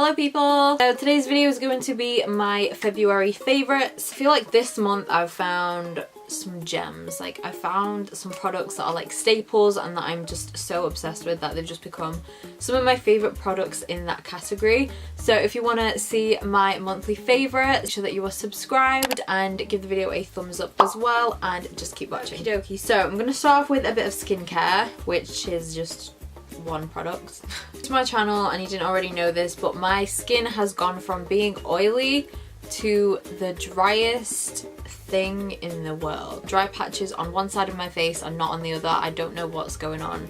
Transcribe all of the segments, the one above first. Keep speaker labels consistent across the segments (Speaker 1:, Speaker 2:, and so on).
Speaker 1: Hello people! So today's video is going to be my February favourites. I feel like this month I've found some gems. Like I found some products that are like staples and that I'm just so obsessed with that they've just become some of my favourite products in that category. So if you want to see my monthly favourites, make sure that you are subscribed and give the video a thumbs up as well and just keep watching. Okie dokie. So I'm going to start off with a bit of skincare, which is just one product. To my channel, and you didn't already know this, but my skin has gone from being oily to the driest thing in the world. Dry patches on one side of my face and not on the other. I don't know what's going on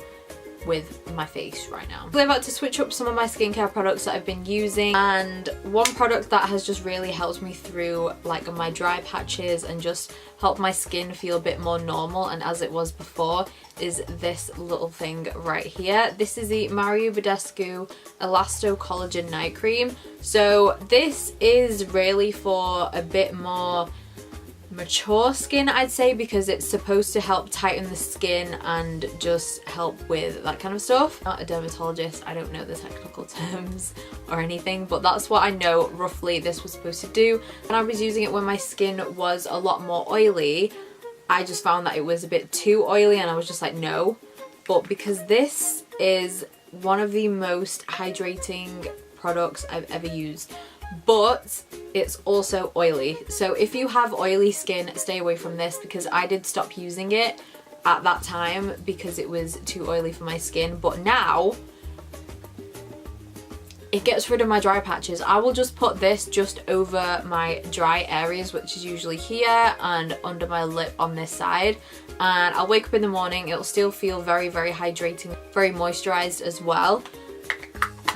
Speaker 1: with my face right now. I'm about to switch up some of my skincare products that I've been using, and one product that has just really helped me through like my dry patches and just helped my skin feel a bit more normal and as it was before is this little thing right here. This is the Badescu Elasto Collagen Night Cream. So this is really for a bit more mature skin, I'd say, because it's supposed to help tighten the skin and just help with that kind of stuff. I'm not a dermatologist, I don't know the technical terms or anything, but that's what I know roughly this was supposed to do. And I was using it when my skin was a lot more oily. I just found that it was a bit too oily and I was just like, no. But because this is one of the most hydrating products I've ever used, but it's also oily. So if you have oily skin, stay away from this, because I did stop using it at that time because it was too oily for my skin. But now it gets rid of my dry patches. I will just put this just over my dry areas, which is usually here and under my lip on this side, and I'll wake up in the morning, it'll still feel very, very hydrating, very moisturized as well.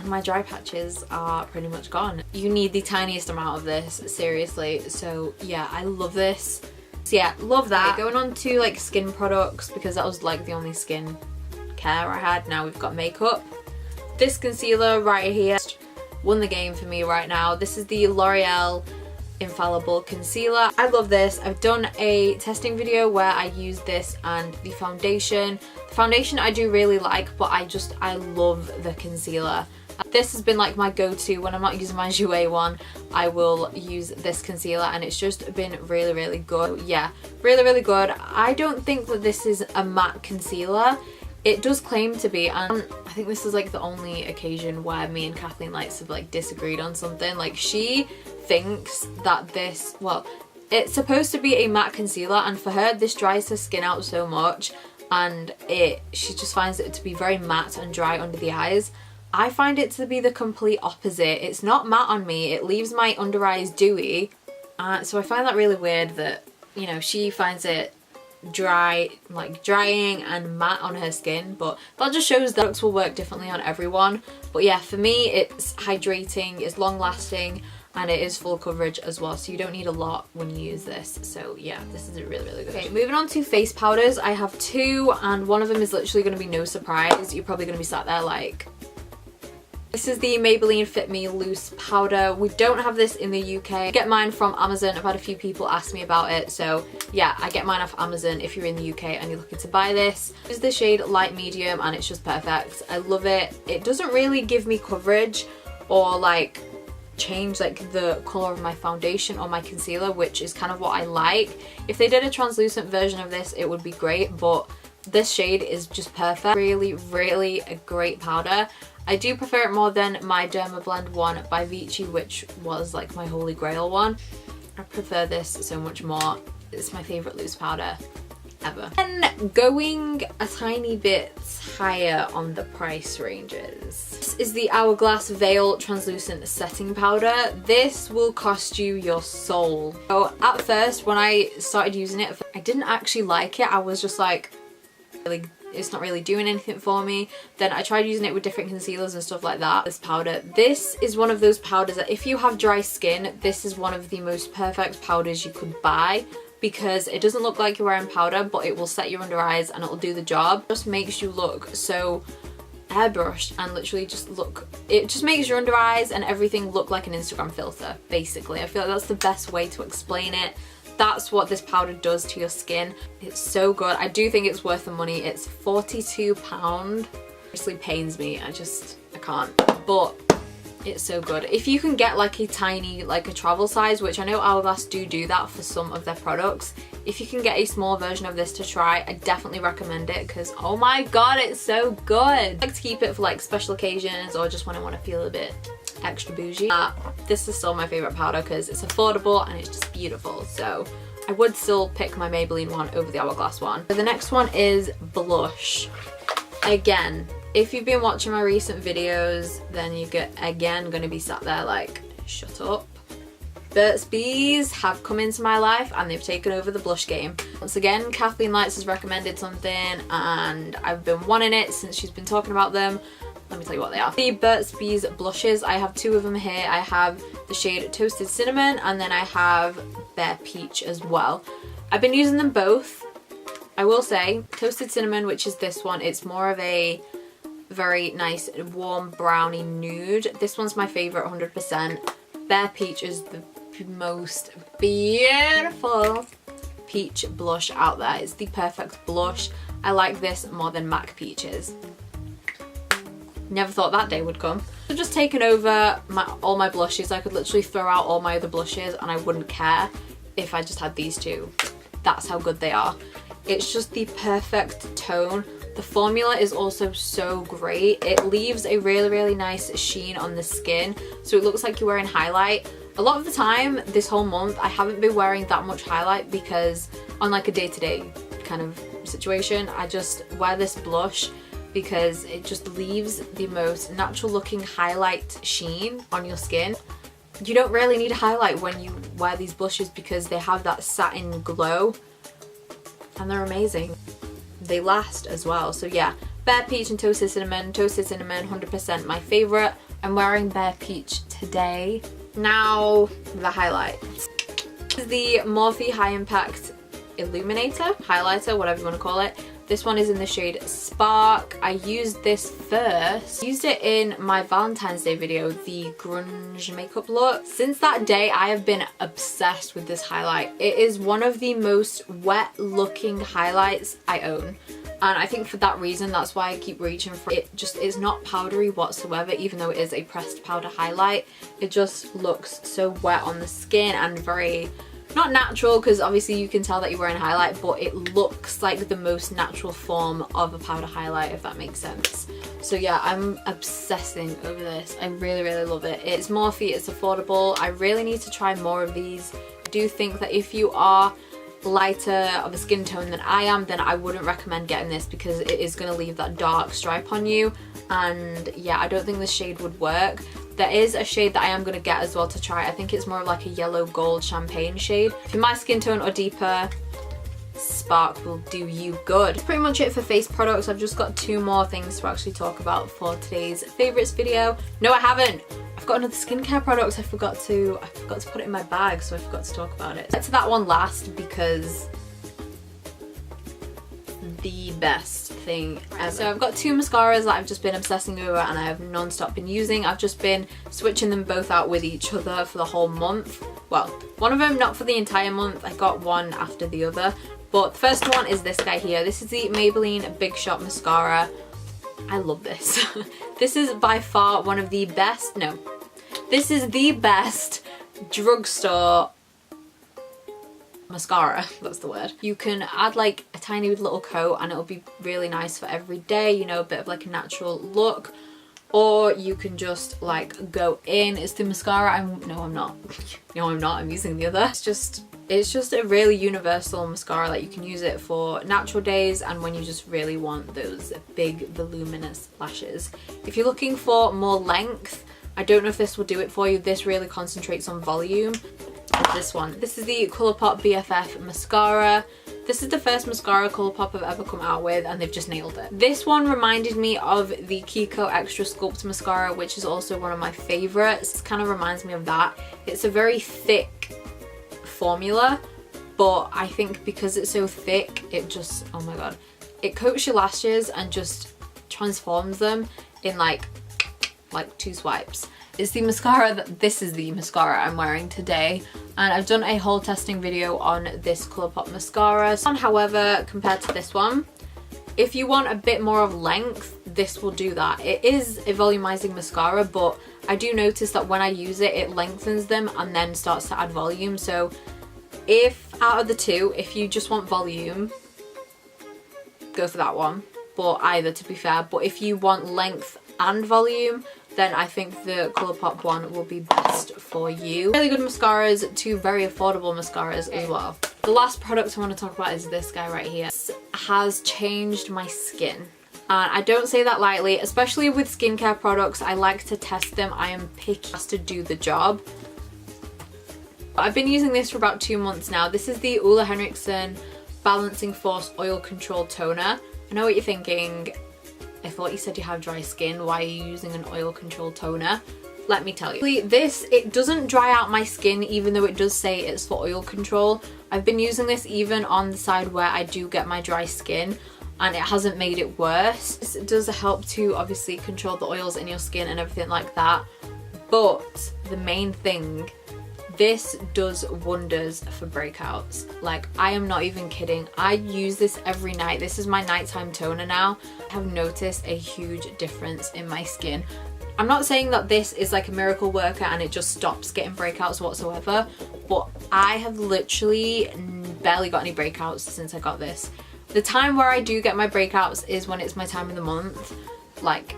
Speaker 1: My dry patches are pretty much gone. You need the tiniest amount of this, seriously. So yeah, I love this. So yeah, love that. Okay, going on to like skin products, because that was like the only skin care I had. Now we've got makeup. This concealer right here won the game for me right now. This is the L'Oreal Infallible Concealer. I love this. I've done a testing video where I use this and the foundation. The foundation I do really like, but I love the concealer. This has been like my go-to when I'm not using my Jouer one. I will use this concealer and it's just been really, really good. Yeah, really, really good. I don't think that this is a matte concealer. It does claim to be, and I think this is like the only occasion where me and Kathleen Lights have like disagreed on something. Like she thinks that this, well, it's supposed to be a matte concealer, and for her this dries her skin out so much, and she just finds it to be very matte and dry under the eyes. I find it to be the complete opposite. It's not matte on me, it leaves my under eyes dewy. So I find that really weird that, you know, she finds it dry, like drying and matte on her skin, but that just shows that products will work differently on everyone. But yeah, for me it's hydrating, it's long lasting, and it is full coverage as well, so you don't need a lot when you use this. So yeah, this is really, really good. Okay, moving on to face powders. I have two, and one of them is literally going to be no surprise. You're probably going to be sat there like, this is the Maybelline Fit Me Loose Powder. We don't have this in the UK. I get mine from Amazon. I've had a few people ask me about it. So yeah, I get mine off Amazon if you're in the UK and you're looking to buy this. This is the shade Light Medium and it's just perfect. I love it. It doesn't really give me coverage or like change like the colour of my foundation or my concealer, which is kind of what I like. If they did a translucent version of this, it would be great, but this shade is just perfect. Really, really a great powder. I do prefer it more than my Dermablend one by Vichy, which was like my holy grail one. I prefer this so much more. It's my favourite loose powder ever. And going a tiny bit higher on the price ranges. This is the Hourglass Veil Translucent Setting Powder. This will cost you your soul. So at first when I started using it, I didn't actually like it. I was just like, it's not really doing anything for me. Then I tried using it with different concealers and stuff like that. This powder, this is one of those powders that if you have dry skin, this is one of the most perfect powders you could buy, because it doesn't look like you're wearing powder, but it will set your under eyes and it'll do the job. It just makes you look so airbrushed and literally just look, it just makes your under eyes and everything look like an Instagram filter, basically. I feel like that's the best way to explain it. That's what this powder does to your skin. It's so good. I do think it's worth the money. It's £42. It honestly pains me. I can't. But It's so good. If you can get like a tiny, like a travel size, which I know Hourglass do that for some of their products. If you can get a small version of this to try, I definitely recommend it because oh my god, it's so good. I like to keep it for like special occasions or just when I want to feel a bit extra bougie. This is still my favorite powder because it's affordable and it's just beautiful. So I would still pick my Maybelline one over the Hourglass one. So the next one is blush. Again, if you've been watching my recent videos, then you get again gonna be sat there like, shut up. Burts Bees have come into my life and they've taken over the blush game. Once again, Kathleen Lights has recommended something and I've been wanting it since she's been talking about them. Let me tell you what they are. The Burts Bees blushes, I have two of them here. I have the shade Toasted Cinnamon and then I have Bare Peach as well. I've been using them both. I will say, Toasted Cinnamon, which is this one, it's more of a very nice warm brownie nude. This one's my favorite 100%. Bare Peach is the most beautiful peach blush out there. It's the perfect blush. I like this more than MAC Peaches. Never thought that day would come. I've just taken over all my blushes. I could literally throw out all my other blushes and I wouldn't care if I just had these two. That's how good they are. It's just the perfect tone. The formula is also so great. It leaves a really, really nice sheen on the skin, so it looks like you're wearing highlight. A lot of the time this whole month I haven't been wearing that much highlight because on like a day-to-day kind of situation, I just wear this blush because it just leaves the most natural looking highlight sheen on your skin. You don't really need a highlight when you wear these blushes because they have that satin glow and they're amazing. They last as well. So yeah, Bare Peach and Toasted Cinnamon. Toasted Cinnamon, 100% my favorite. I'm wearing Bare Peach today. Now, the highlights. This is the Morphe High Impact Illuminator, highlighter, whatever you want to call it. This one is in the shade Spark. I used this first. Used it in my Valentine's Day video, the grunge makeup look. Since that day, I have been obsessed with this highlight. It is one of the most wet looking highlights I own. And I think for that reason, that's why I keep reaching for it. Just is not powdery whatsoever, even though it is a pressed powder highlight. It just looks so wet on the skin and very, not natural, because obviously you can tell that you're wearing highlight, but it looks like the most natural form of a powder highlight, if that makes sense. So yeah, I'm obsessing over this. I really, really love it. It's Morphe, it's affordable. I really need to try more of these. I do think that if you are lighter of a skin tone than I am, then I wouldn't recommend getting this because it is going to leave that dark stripe on you, and yeah, I don't think this shade would work. There is a shade that I am going to get as well to try. I think it's more of like a yellow gold champagne shade. If you're my skin tone or deeper, Spark will do you good. That's pretty much it for face products. I've just got two more things to actually talk about for today's favorites video. No, I haven't. I've got another skincare product I forgot to put it in my bag, so I forgot to talk about it. Get to that one last because the best thing ever. So I've got two mascaras that I've just been obsessing over and I have non-stop been using. I've just been switching them both out with each other for the whole month. Well, one of them not for the entire month. I got one after the other. But the first one is this guy here. This is the Maybelline Big Shot Mascara. I love this. This is by far one of the best, no, this is the best drugstore mascara, that's the word. You can add like a tiny little coat and it'll be really nice for every day, you know, a bit of like a natural look. Or you can just like go in. It's the mascara, no I'm not, I'm using the other. It's just a really universal mascara. Like you can use it for natural days and when you just really want those big voluminous lashes. If you're looking for more length, I don't know if this will do it for you. This really concentrates on volume. This one. This is the Colourpop BFF mascara. This is the first mascara Colourpop have ever come out with and they've just nailed it. This one reminded me of the Kiko Extra Sculpt mascara, which is also one of my favorites. It kind of reminds me of that. It's a very thick formula, but I think because it's so thick, it just, oh my god, it coats your lashes and just transforms them in like 2 swipes. It's the mascara this is the mascara I'm wearing today, and I've done a whole testing video on this Colourpop mascara. However, compared to this one, if you want a bit more of length, this will do that. It is a volumizing mascara, but I do notice that when I use it, it lengthens them and then starts to add volume. So if out of the two, if you just want volume, go for that one. But either, to be fair. But if you want length and volume, then I think the Colourpop one will be best for you. Really good mascaras, two very affordable mascaras as well. The last product I want to talk about is this guy right here. This has changed my skin. And I don't say that lightly, especially with skincare products. I like to test them. I am picky to do the job. I've been using this for about 2 months now. This is the Ole Henriksen Balancing Force Oil Control Toner. I know what you're thinking. I thought you said you have dry skin. Why are you using an oil control toner? Let me tell you. This, it doesn't dry out my skin even though it does say it's for oil control. I've been using this even on the side where I do get my dry skin and it hasn't made it worse. It does help to obviously control the oils in your skin and everything like that. But the main thing, this does wonders for breakouts. Like, I am not even kidding. I use this every night. This is my nighttime toner now. I have noticed a huge difference in my skin. I'm not saying that this is like a miracle worker and it just stops getting breakouts whatsoever, but I have literally barely got any breakouts since I got this. The time where I do get my breakouts is when it's my time of the month. Like,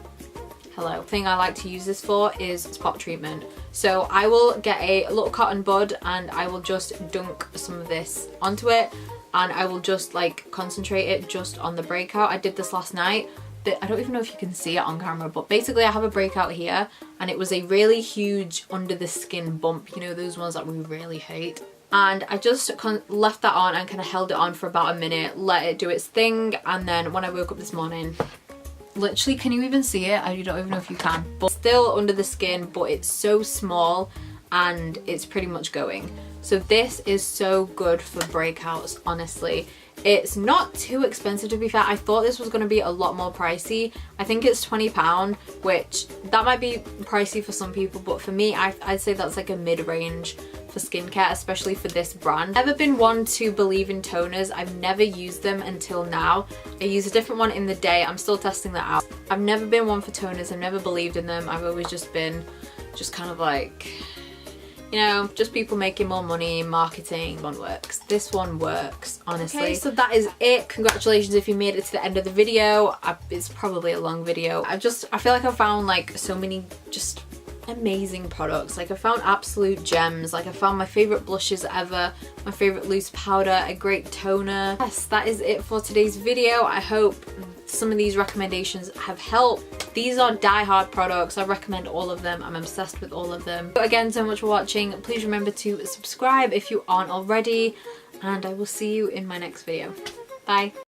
Speaker 1: hello. The thing I like to use this for is spot treatment. So I will get a little cotton bud and I will just dunk some of this onto it and I will just like concentrate it just on the breakout. I did this last night. I don't even know if you can see it on camera, but basically I have a breakout here and it was a really huge under the skin bump, you know, those ones that we really hate. And I just left that on and kind of held it on for about a minute, let it do its thing, and then when I woke up this morning, literally, can you even see it? I don't even know if you can, but still under the skin, but it's so small and it's pretty much going. So this is so good for breakouts, honestly. It's not too expensive, to be fair. I thought this was going to be a lot more pricey. I think it's £20, which that might be pricey for some people, but for me, I'd say that's like a mid-range for skincare, especially for this brand. I've never been one to believe in toners. I've never used them until now. I use a different one in the day. I'm still testing that out. I've never been one for toners. I've never believed in them. I've always just been kind of like, you know, just people making more money, marketing. One works. This one works, honestly. Okay, so that is it. Congratulations if you made it to the end of the video. It's probably a long video. I feel like I found like so many just amazing products. Like, I found absolute gems. Like, I found my favorite blushes ever, my favorite loose powder, a great toner. Yes, that is it for today's video. I hope some of these recommendations have helped. These are die-hard products. I recommend all of them. I'm obsessed with all of them. So again, so much for watching. Please remember to subscribe if you aren't already, and I will see you in my next video. Bye.